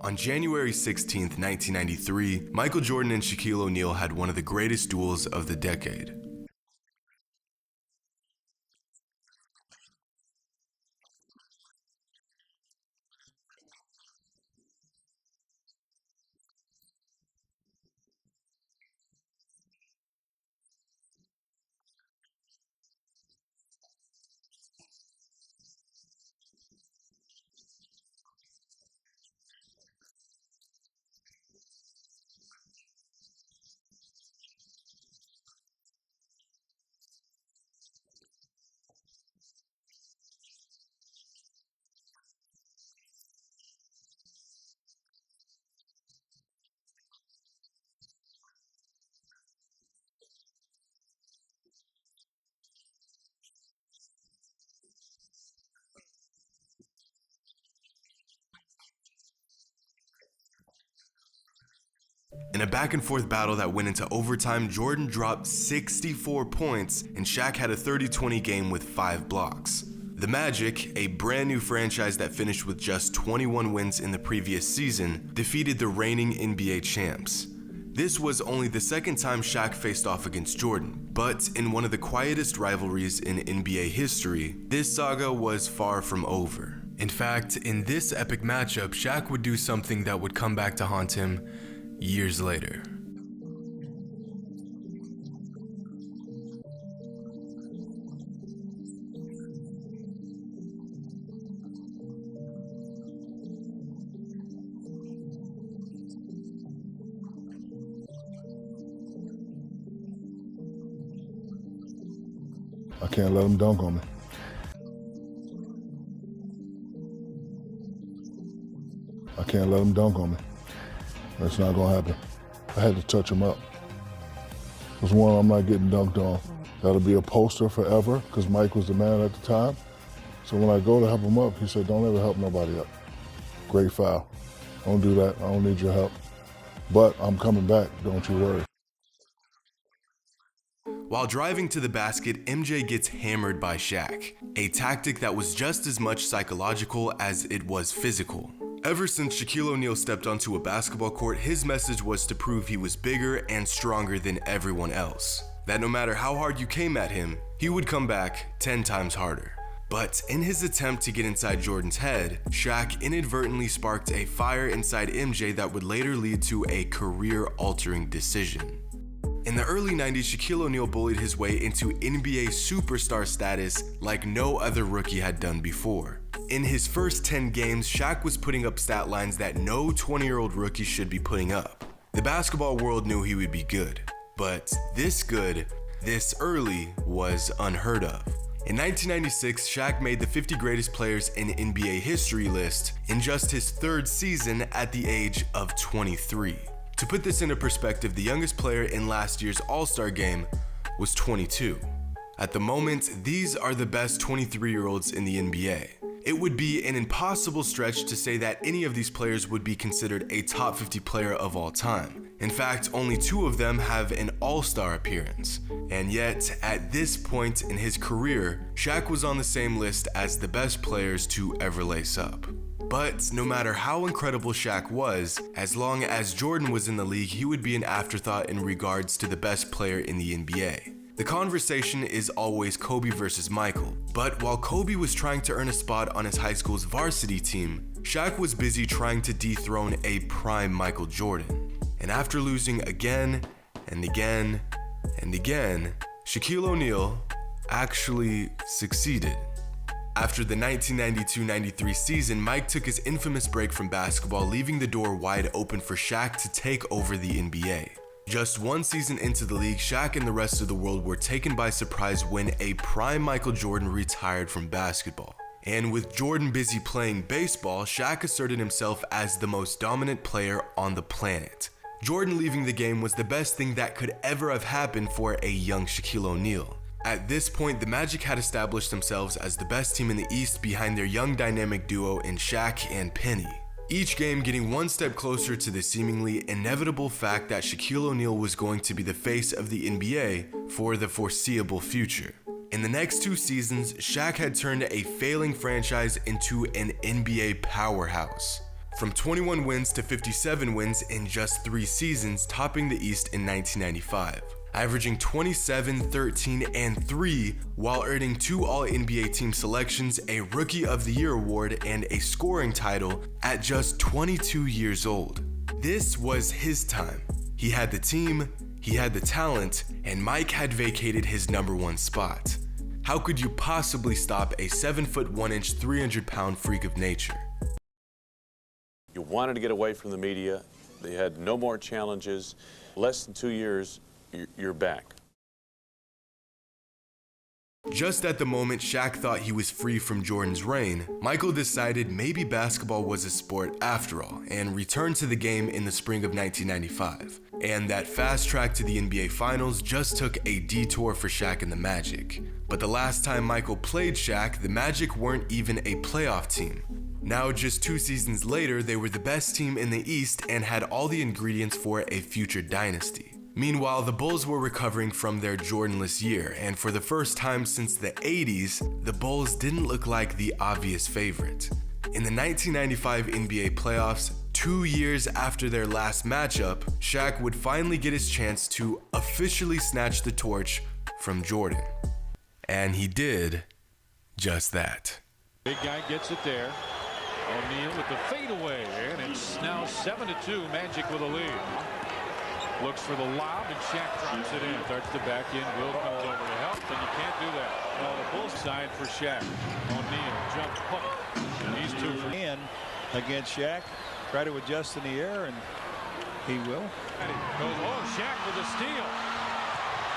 On January 16, 1993, Michael Jordan and Shaquille O'Neal had one of the greatest duels of the decade. In a back-and-forth battle that went into overtime, Jordan dropped 64 points and Shaq had a 30-20 game with 5 blocks. The Magic, a brand new franchise that finished with just 21 wins in the previous season, defeated the reigning NBA champs. This was only the second time Shaq faced off against Jordan, but in one of the quietest rivalries in NBA history, this saga was far from over. In fact, in this epic matchup, Shaq would do something that would come back to haunt him years later. I can't let him dunk on me. I can't let him dunk on me. That's not gonna happen. I had to touch him up. There's one I'm not getting dunked on. That'll be a poster forever, because Mike was the man at the time. So when I go to help him up, he said, don't ever help nobody up. Great foul. Don't do that, I don't need your help. But I'm coming back, don't you worry. While driving to the basket, MJ gets hammered by Shaq, a tactic that was just as much psychological as it was physical. Ever since Shaquille O'Neal stepped onto a basketball court, his message was to prove he was bigger and stronger than everyone else. That no matter how hard you came at him, he would come back 10 times harder. But in his attempt to get inside Jordan's head, Shaq inadvertently sparked a fire inside MJ that would later lead to a career-altering decision. In the early 90s, Shaquille O'Neal bullied his way into NBA superstar status like no other rookie had done before. In his first 10 games, Shaq was putting up stat lines that no 20-year-old rookie should be putting up. The basketball world knew he would be good, but this good, this early, was unheard of. In 1996, Shaq made the 50 greatest players in NBA history list in just his 3rd season at the age of 23. To put this into perspective, the youngest player in last year's All-Star game was 22. At the moment, these are the best 23-year-olds in the NBA. It would be an impossible stretch to say that any of these players would be considered a top 50 player of all time. In fact, only 2 of them have an All-Star appearance. And yet, at this point in his career, Shaq was on the same list as the best players to ever lace up. But no matter how incredible Shaq was, as long as Jordan was in the league, he would be an afterthought in regards to the best player in the NBA. The conversation is always Kobe versus Michael, but while Kobe was trying to earn a spot on his high school's varsity team, Shaq was busy trying to dethrone a prime Michael Jordan. And after losing again and again and again, Shaquille O'Neal actually succeeded. After the 1992-93 season, Mike took his infamous break from basketball, leaving the door wide open for Shaq to take over the NBA. Just 1 season into the league, Shaq and the rest of the world were taken by surprise when a prime Michael Jordan retired from basketball. And with Jordan busy playing baseball, Shaq asserted himself as the most dominant player on the planet. Jordan leaving the game was the best thing that could ever have happened for a young Shaquille O'Neal. At this point, the Magic had established themselves as the best team in the East behind their young dynamic duo in Shaq and Penny. Each game getting one step closer to the seemingly inevitable fact that Shaquille O'Neal was going to be the face of the NBA for the foreseeable future. In the next 2 seasons, Shaq had turned a failing franchise into an NBA powerhouse. from 21 wins to 57 wins in just 3 seasons, topping the East in 1995. Averaging 27, 13, and 3 while earning 2 All-NBA team selections, a Rookie of the Year award, and a scoring title at just 22 years old. This was his time. He had the team, he had the talent, and Mike had vacated his #1 spot. How could you possibly stop a 7-foot 1-inch, 300-pound freak of nature? You wanted to get away from the media. They had no more challenges. Less than 2 years, you're back. Just at the moment Shaq thought he was free from Jordan's reign, Michael decided maybe basketball was a sport after all, and returned to the game in the spring of 1995. And that fast track to the NBA Finals just took a detour for Shaq and the Magic. But the last time Michael played Shaq, the Magic weren't even a playoff team. Now, just 2 seasons later, they were the best team in the East and had all the ingredients for a future dynasty. Meanwhile, the Bulls were recovering from their Jordanless year, and for the first time since the 80s, the Bulls didn't look like the obvious favorite. In the 1995 NBA playoffs, 2 years after their last matchup, Shaq would finally get his chance to officially snatch the torch from Jordan. And he did just that. Big guy gets it there. O'Neal with the fadeaway, and it's now 7-2, Magic with a lead. Looks for the lob, and Shaq drops it in. Starts to back in. Will comes over to help, and you can't do that. Well, the Bulls side for Shaq. O'Neal jump hook, and he's 2 for in against Shaq. Try to adjust in the air, and he will. Shaq with a steal.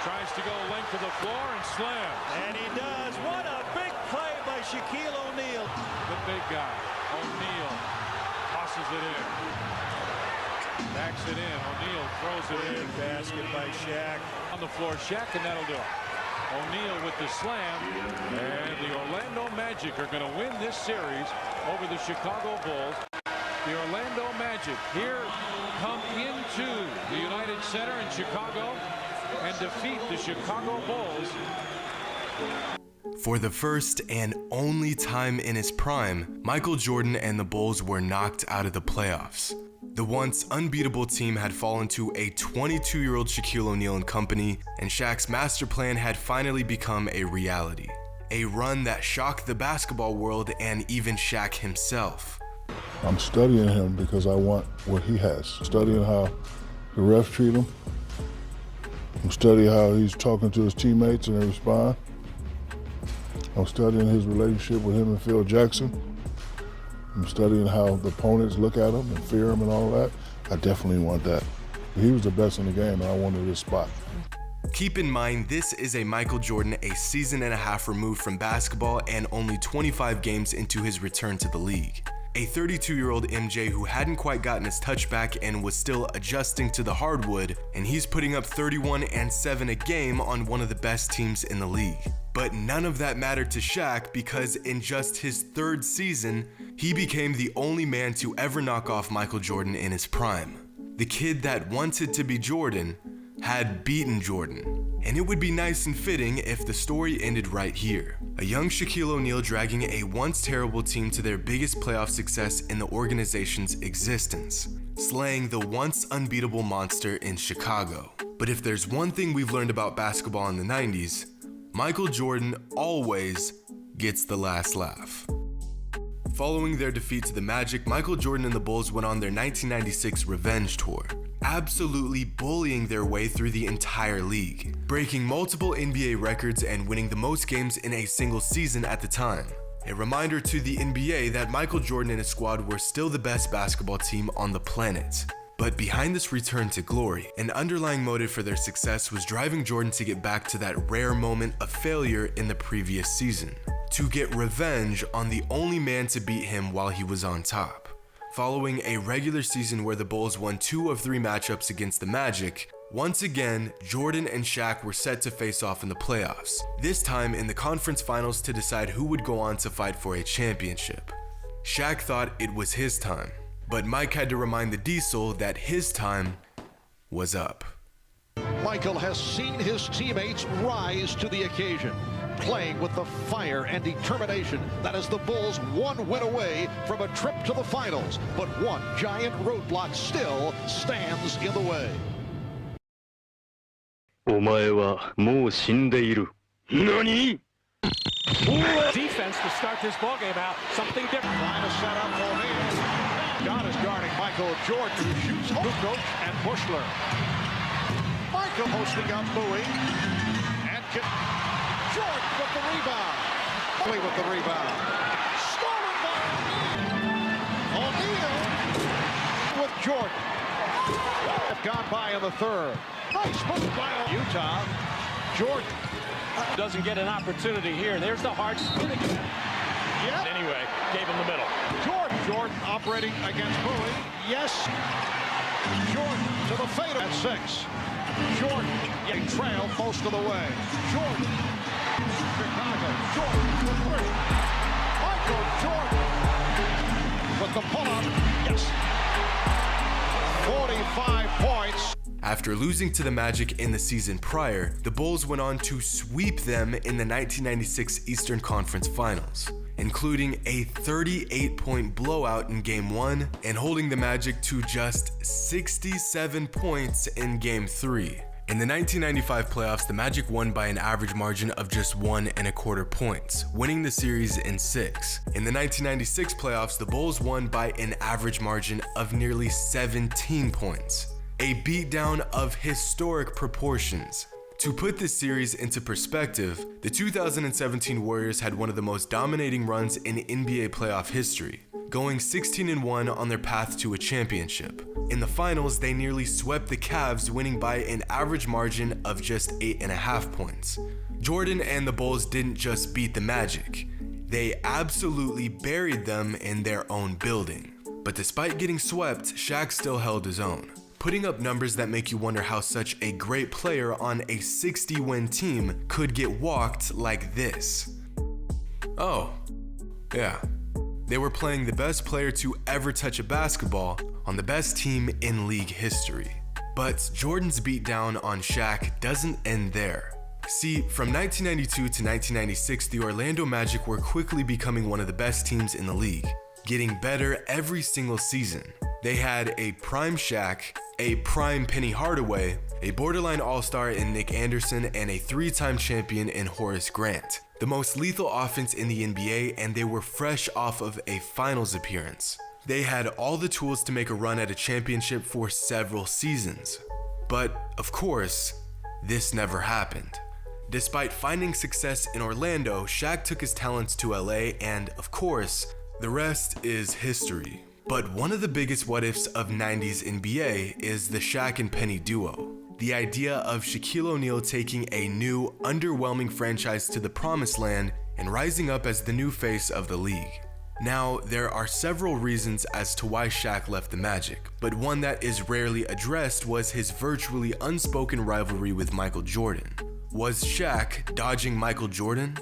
Tries to go length of the floor and slams. And he does. What a big play by Shaquille O'Neal. The big guy, O'Neal, tosses it in. Backs it in. O'Neal throws it in. Big basket by Shaq. On the floor, Shaq, and that'll do it. O'Neal with the slam. And the Orlando Magic are going to win this series over the Chicago Bulls. The Orlando Magic here come into the United Center in Chicago and defeat the Chicago Bulls. For the first and only time in his prime, Michael Jordan and the Bulls were knocked out of the playoffs. The once unbeatable team had fallen to a 22-year-old Shaquille O'Neal and company, and Shaq's master plan had finally become a reality. A run that shocked the basketball world and even Shaq himself. I'm studying him because I want what he has. Studying how the refs treat him. I'm studying how he's talking to his teammates and they respond. I'm studying his relationship with him and Phil Jackson. I'm studying how the opponents look at him and fear him and all that. I definitely want that. He was the best in the game, and I wanted his spot. Keep in mind, this is a Michael Jordan a season and a half removed from basketball and only 25 games into his return to the league. A 32-year-old MJ who hadn't quite gotten his touch back and was still adjusting to the hardwood, and he's putting up 31 and 7 a game on one of the best teams in the league. But none of that mattered to Shaq because in just his 3rd season, he became the only man to ever knock off Michael Jordan in his prime. The kid that wanted to be Jordan had beaten Jordan. And it would be nice and fitting if the story ended right here. A young Shaquille O'Neal dragging a once terrible team to their biggest playoff success in the organization's existence, slaying the once unbeatable monster in Chicago. But if there's one thing we've learned about basketball in the 90s, Michael Jordan always gets the last laugh. Following their defeat to the Magic, Michael Jordan and the Bulls went on their 1996 revenge tour, absolutely bullying their way through the entire league, breaking multiple NBA records and winning the most games in a single season at the time. A reminder to the NBA that Michael Jordan and his squad were still the best basketball team on the planet. But behind this return to glory, an underlying motive for their success was driving Jordan to get back to that rare moment of failure in the previous season, to get revenge on the only man to beat him while he was on top. Following a regular season where the Bulls won 2 of 3 matchups against the Magic, once again, Jordan and Shaq were set to face off in the playoffs, this time in the conference finals to decide who would go on to fight for a championship. Shaq thought it was his time, but Mike had to remind the Diesel that his time was up. Michael has seen his teammates rise to the occasion. playing with the fire and determination that is the Bulls 1 win away from a trip to the finals. But one giant roadblock still stands in the way. お前はもう死んでいる。何? Defense to start this ball game out. Something different. Trying to set up O'Neal. God is guarding Michael Jordan, who shoots Kukoc and Bushler. Michael hosting up Bowie. And Jordan with the rebound. Bowie with the rebound. Stolen by O'Neal with Jordan. Gone by in the third. Nice move by Utah. Jordan. Doesn't get an opportunity here. There's the hard spinning. Yeah. Anyway, gave him the middle. Jordan operating against Bowie. Yes. Jordan to the fade at 6. Jordan getting trailed most of the way. Jordan. Chicago. Jordan for 3. Michael Jordan with the pull-up. Yes. 45 points. After losing to the Magic in the season prior, the Bulls went on to sweep them in the 1996 Eastern Conference Finals, including a 38-point blowout in Game 1 and holding the Magic to just 67 points in Game 3. In the 1995 playoffs, the Magic won by an average margin of just 1.25 points, winning the series in 6. In the 1996 playoffs, the Bulls won by an average margin of nearly 17 points. A beatdown of historic proportions. To put this series into perspective, the 2017 Warriors had one of the most dominating runs in NBA playoff history, going 16-1 on their path to a championship. In the finals, they nearly swept the Cavs, winning by an average margin of just 8.5 points. Jordan and the Bulls didn't just beat the Magic, they absolutely buried them in their own building. But despite getting swept, Shaq still held his own, putting up numbers that make you wonder how such a great player on a 60-win team could get walked like this. Oh, yeah. They were playing the best player to ever touch a basketball on the best team in league history. But Jordan's beatdown on Shaq doesn't end there. See, from 1992 to 1996, the Orlando Magic were quickly becoming one of the best teams in the league, getting better every single season. They had a prime Shaq, a prime Penny Hardaway, a borderline all-star in Nick Anderson, and a 3-time champion in Horace Grant. The most lethal offense in the NBA, and they were fresh off of a finals appearance. They had all the tools to make a run at a championship for several seasons. But, of course, this never happened. Despite finding success in Orlando, Shaq took his talents to LA, and of course, the rest is history. But one of the biggest what-ifs of 90s NBA is the Shaq and Penny duo. The idea of Shaquille O'Neal taking a new, underwhelming franchise to the promised land and rising up as the new face of the league. Now, there are several reasons as to why Shaq left the Magic, but one that is rarely addressed was his virtually unspoken rivalry with Michael Jordan. Was Shaq dodging Michael Jordan?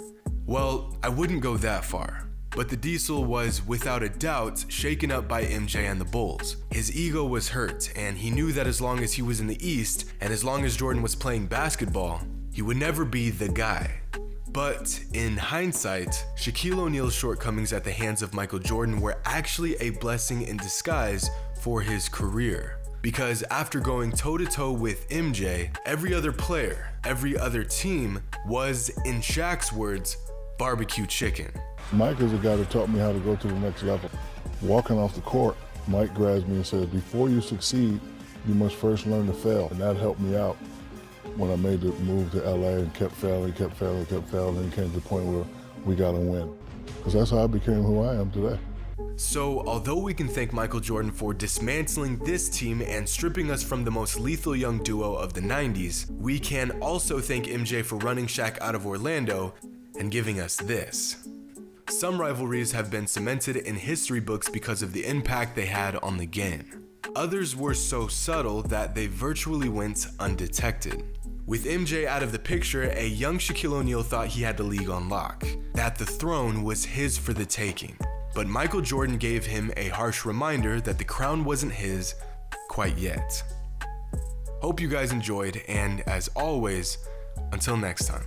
Well, I wouldn't go that far. But the Diesel was, without a doubt, shaken up by MJ and the Bulls. His ego was hurt, and he knew that as long as he was in the East, and as long as Jordan was playing basketball, he would never be the guy. But in hindsight, Shaquille O'Neal's shortcomings at the hands of Michael Jordan were actually a blessing in disguise for his career. Because after going toe-to-toe with MJ, every other player, every other team was, in Shaq's words, barbecue chicken. Mike is the guy that taught me how to go to the next level. Walking off the court, Mike grabs me and says, before you succeed, you must first learn to fail. And that helped me out when I made the move to LA and kept failing, and it came to the point where we got to win. Because that's how I became who I am today. So, although we can thank Michael Jordan for dismantling this team and stripping us from the most lethal young duo of the 90s, we can also thank MJ for running Shaq out of Orlando and giving us this. Some rivalries have been cemented in history books because of the impact they had on the game. Others were so subtle that they virtually went undetected. With MJ out of the picture, a young Shaquille O'Neal thought he had the league on lock, that the throne was his for the taking. But Michael Jordan gave him a harsh reminder that the crown wasn't his quite yet. Hope you guys enjoyed, and as always, until next time.